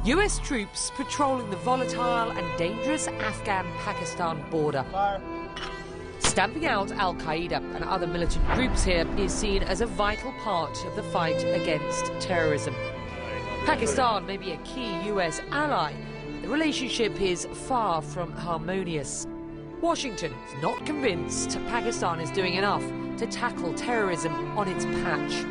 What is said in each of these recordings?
US troops patrolling the volatile and dangerous Afghan-Pakistan border. Stamping out al-Qaeda and other militant groups here is seen as a vital part of the fight against terrorism. Pakistan may be a key US ally. The relationship is far from harmonious. Washington is not convinced Pakistan is doing enough to tackle terrorism on its patch.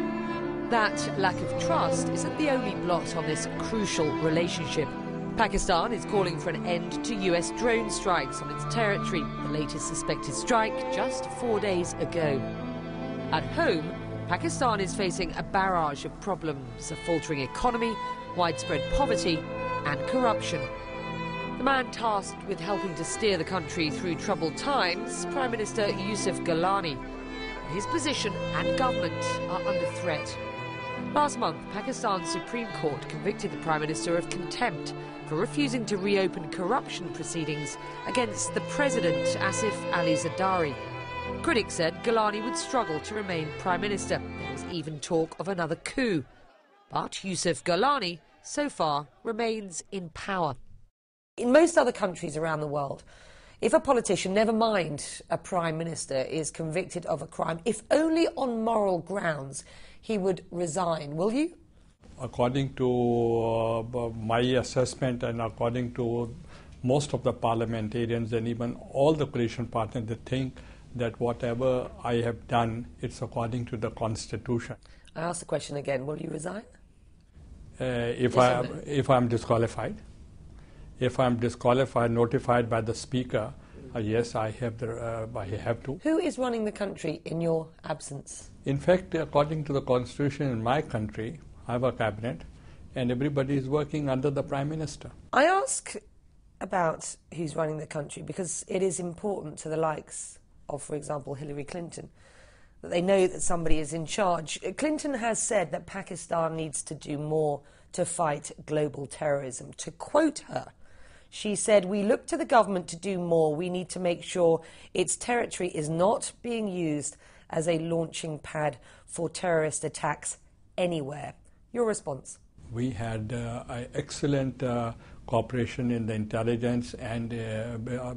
That lack of trust isn't the only blot on this crucial relationship. Pakistan is calling for an end to US drone strikes on its territory, the latest suspected strike just 4 days ago. At home, Pakistan is facing a barrage of problems: a faltering economy, widespread poverty and corruption. The man tasked with helping to steer the country through troubled times, Prime Minister Yusuf Gillani. His position and government are under threat. Last month, Pakistan's Supreme Court convicted the Prime Minister of contempt for refusing to reopen corruption proceedings against the President, Asif Ali Zardari. Critics said Gillani would struggle to remain Prime Minister. There was even talk of another coup. But Yusuf Gillani, so far, remains in power. In most other countries around the world, if a politician, never mind a Prime Minister, is convicted of a crime, if only on moral grounds, he would resign. Will you? According to my assessment and according to most of the parliamentarians and even all the coalition partners, they think that whatever I have done, it's according to the Constitution. I ask the question again, will you resign? If I'm disqualified. If I'm disqualified, notified by the Speaker, yes, I have to. Who is running the country in your absence? In fact, according to the Constitution in my country, I have a cabinet and everybody is working under the Prime Minister. I ask about who's running the country because it is important to the likes of, for example, Hillary Clinton, that they know that somebody is in charge. Clinton has said that Pakistan needs to do more to fight global terrorism. To quote her, she said, "We look to the government to do more. We need to make sure its territory is not being used as a launching pad for terrorist attacks anywhere." Your response? We had excellent cooperation in the intelligence and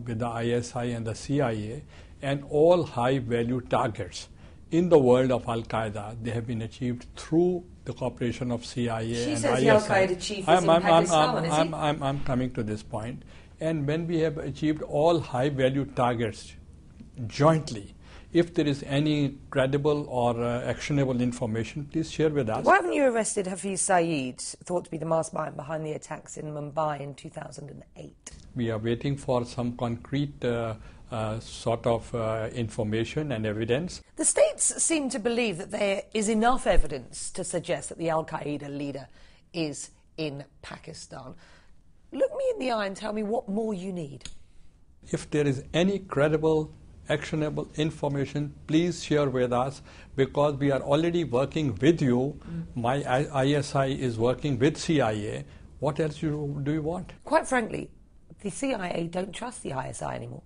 with the ISI and the CIA, and all high-value targets in the world of Al-Qaeda, they have been achieved through the cooperation of CIA she and says ISI. The Al-Qaeda chief is in Pakistan, is he? I'm coming to this point. And when we have achieved all high-value targets jointly, if there is any credible or actionable information, please share with us. Why haven't you arrested Hafiz Saeed, thought to be the mastermind behind the attacks in Mumbai in 2008? We are waiting for some concrete sort of information and evidence. The states seem to believe that there is enough evidence to suggest that the Al-Qaeda leader is in Pakistan. Look me in the eye and tell me what more you need. If there is any credible, actionable information, please share with us, because we are already working with you. My ISI is working with CIA. What else do you want? Quite frankly, the CIA don't trust the ISI anymore.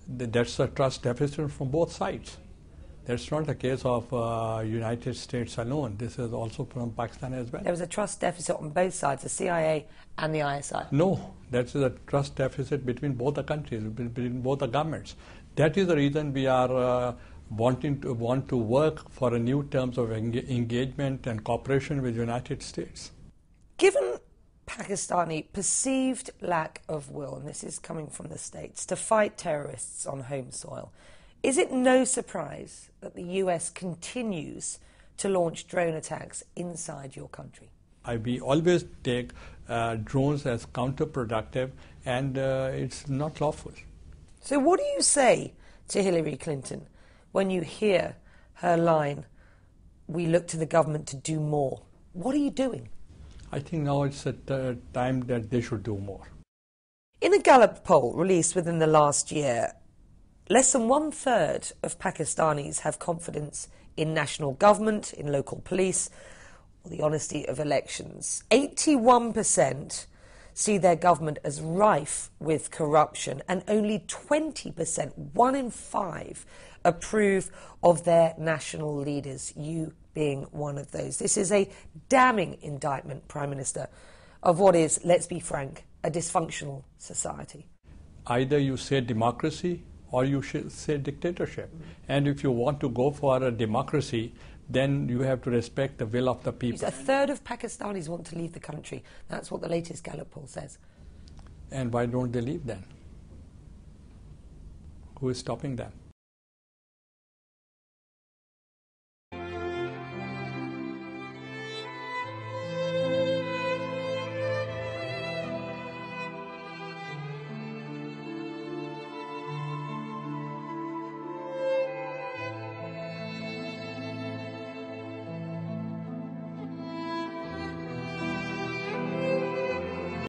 That's a trust deficit from both sides. That's not a case of United States alone. This is also from Pakistan as well. There was a trust deficit on both sides, the CIA and the ISI. No, that's a trust deficit between both the countries, between both the governments. That is the reason we are want to work for a new terms of engagement and cooperation with the United States. Given Pakistani perceived lack of will, and this is coming from the States, to fight terrorists on home soil, is it no surprise that the US continues to launch drone attacks inside your country? We always take drones as counterproductive, and it's not lawful. So what do you say to Hillary Clinton when you hear her line, "We look to the government to do more"? What are you doing? I think now it's a time that they should do more. In a Gallup poll released within the last year, less than 1/3 of Pakistanis have confidence in national government, in local police, or the honesty of elections. 81% see their government as rife with corruption, and only 20%, 1 in 5, approve of their national leaders, you being one of those. This is a damning indictment, Prime Minister, of what is, let's be frank, a dysfunctional society. Either you say democracy or you should say dictatorship. And if you want to go for a democracy, then you have to respect the will of the people. A third of Pakistanis want to leave the country. That's what the latest Gallup poll says. And why don't they leave then? Who is stopping them?